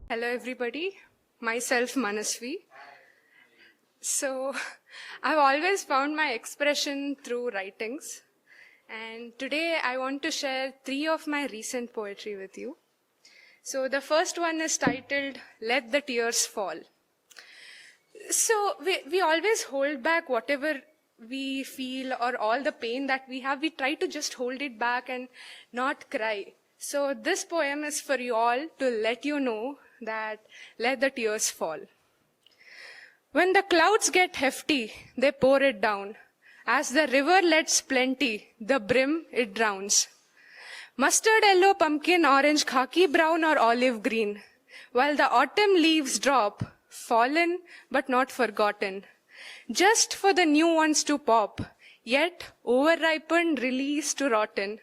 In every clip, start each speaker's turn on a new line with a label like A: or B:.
A: Hello everybody, myself Manasvi. So, I've always found my expression through writings, and today I want to share 3 of my recent poetry with you. So the first one is titled, Let the Tears Fall. So we always hold back whatever we feel or all the pain that we have, we try to just hold it back and not cry. So this poem is for you all to let you know that let the tears fall. When the clouds get hefty, they pour it down. As the river lets plenty, the brim it drowns. Mustard yellow, pumpkin orange, khaki brown or olive green. While the autumn leaves drop, fallen but not forgotten. Just for the new ones to pop, yet over-ripened, released to rotten.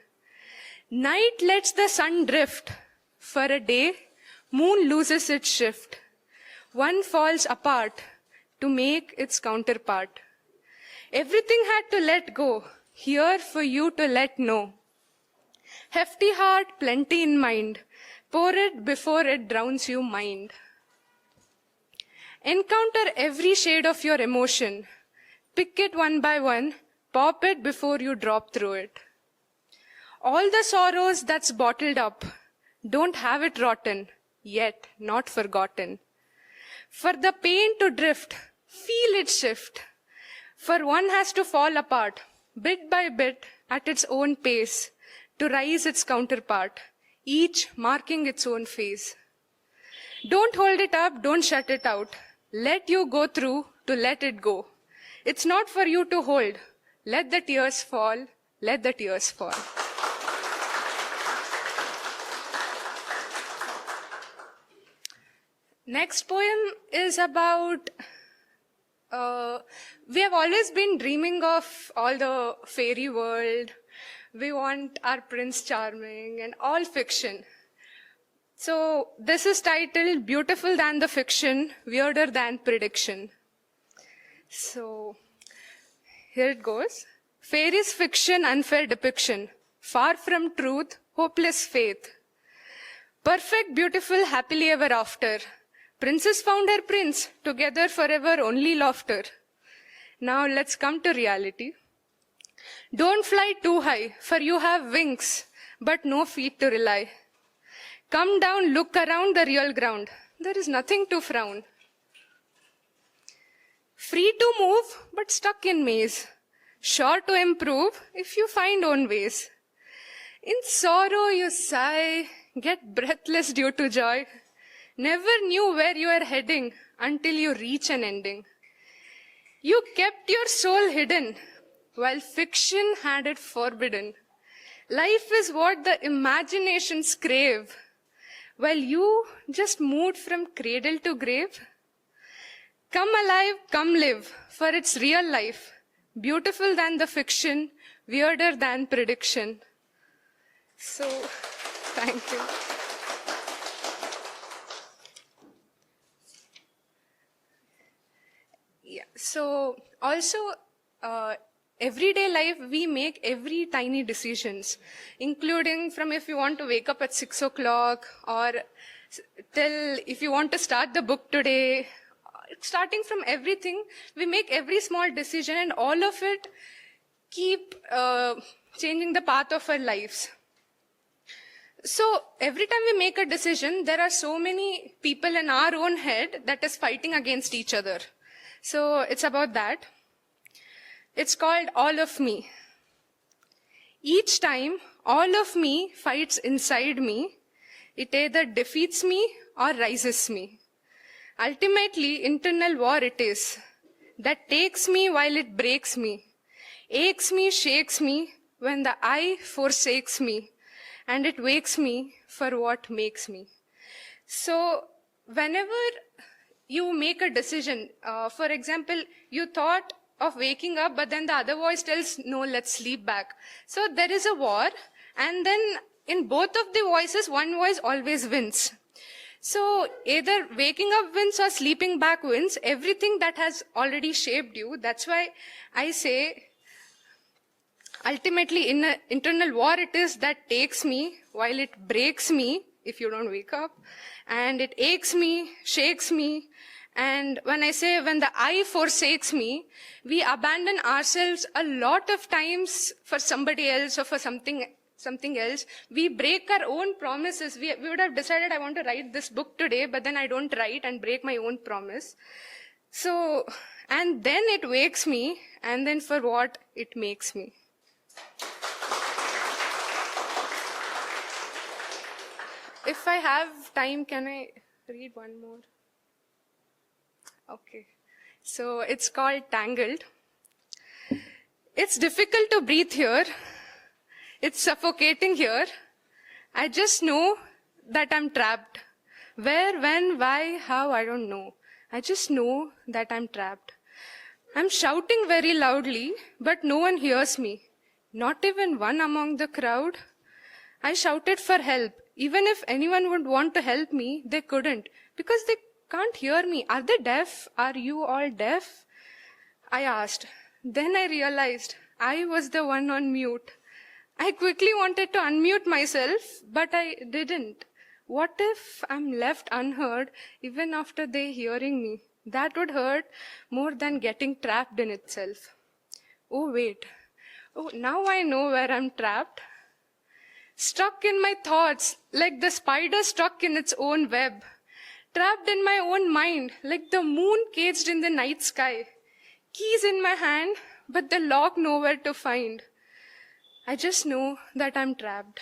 A: Night lets the sun drift. For a day, moon loses its shift. One falls apart to make its counterpart. Everything had to let go, here for you to let know. Hefty heart, plenty in mind. Pour it before it drowns you mind. Encounter every shade of your emotion. Pick it one by one, pop it before you drop through it. All the sorrows that's bottled up, don't have it rotten, yet not forgotten. For the pain to drift, feel it shift. For one has to fall apart, bit by bit, at its own pace, to rise its counterpart, each marking its own phase. Don't hold it up, don't shut it out. Let you go through to let it go. It's not for you to hold. Let the tears fall, let the tears fall. Next poem is about, we have always been dreaming of all the fairy world. We want our Prince Charming and all fiction. So this is titled Beautiful Than the Fiction, Weirder Than Prediction. So here it goes. Fairies fiction, unfair depiction. Far from truth, hopeless faith. Perfect, beautiful, happily ever after. Princess found her prince, together forever, only laughter. Now let's come to reality. Don't fly too high, for you have wings, but no feet to rely. Come down, look around the real ground. There is nothing to frown. Free to move, but stuck in maze. Sure to improve if you find own ways. In sorrow you sigh, get breathless due to joy. Never knew where you are heading until you reach an ending. You kept your soul hidden, while fiction had it forbidden. Life is what the imaginations crave, while you just moved from cradle to grave. Come alive, come live, for it's real life, beautiful than the fiction, weirder than prediction. So, thank you. Yeah, so also, everyday life, we make every tiny decisions, including from if you want to wake up at 6 o'clock or till if you want to start the book today. Starting from everything, we make every small decision and all of it keep changing the path of our lives. So every time we make a decision, there are so many people in our own head that is fighting against each other. So it's about that. It's called All of Me. Each time, all of me fights inside me. It either defeats me or rises me. Ultimately, internal war it is that takes me while it breaks me, aches me, shakes me when the I forsakes me, and it wakes me for what makes me. So whenever you make a decision, for example, you thought of waking up, but then the other voice tells, no, let's sleep back. So there is a war, and then in both of the voices, one voice always wins. So either waking up wins or sleeping back wins, everything that has already shaped you. That's why I say, ultimately, in an internal war it is that takes me while it breaks me if you don't wake up. And it aches me, shakes me. And when I say when the I forsakes me, we abandon ourselves a lot of times for somebody else or for something else. We break our own promises. We would have decided I want to write this book today, but then I don't write and break my own promise. So, and then it wakes me, and then for what? It makes me. If I have time, can I read one more? Okay. So it's called Tangled. It's difficult to breathe here. It's suffocating here. I just know that I'm trapped. Where, when, why, how, I don't know. I just know that I'm trapped. I'm shouting very loudly, but no one hears me. Not even one among the crowd. I shouted for help. Even if anyone would want to help me, they couldn't, because they can't hear me. Are they deaf? Are you all deaf? I asked. Then I realized I was the one on mute. I quickly wanted to unmute myself, but I didn't. What if I'm left unheard even after they hearing me? That would hurt more than getting trapped in itself. Oh, wait. Oh, now I know where I'm trapped. Stuck in my thoughts, like the spider stuck in its own web. Trapped in my own mind, like the moon caged in the night sky. Keys in my hand, but the lock nowhere to find. I just know that I'm trapped.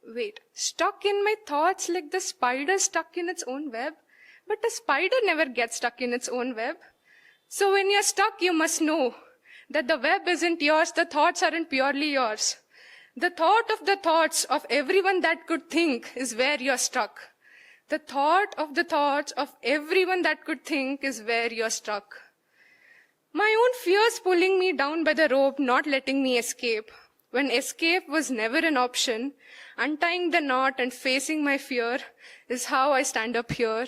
A: Wait, stuck in my thoughts like the spider stuck in its own web? But a spider never gets stuck in its own web. So when you're stuck, you must know that the web isn't yours, the thoughts aren't purely yours. The thoughts of everyone that could think is where you're stuck. The thoughts of everyone that could think is where you're stuck. My own fears pulling me down by the rope, not letting me escape. When escape was never an option, untying the knot and facing my fear is how I stand up here,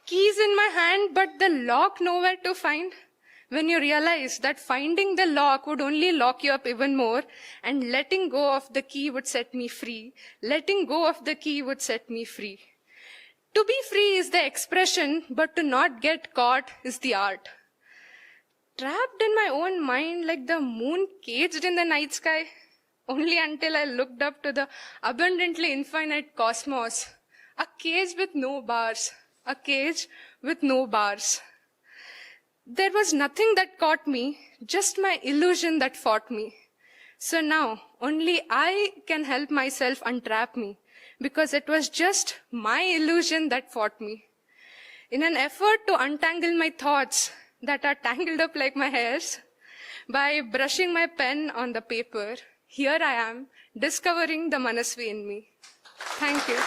A: Keys in my hand, but the lock nowhere to find. When you realize that finding the lock would only lock you up even more, and letting go of the key would set me free. To be free is the expression, but to not get caught is the art. Trapped in my own mind like the moon caged in the night sky, only until I looked up to the abundantly infinite cosmos. A cage with no bars. There was nothing that caught me, just my illusion that fought me. So now, only I can help myself untrap me, because it was just my illusion that fought me. In an effort to untangle my thoughts that are tangled up like my hairs, by brushing my pen on the paper, here I am, discovering the Manasvi in me. Thank you.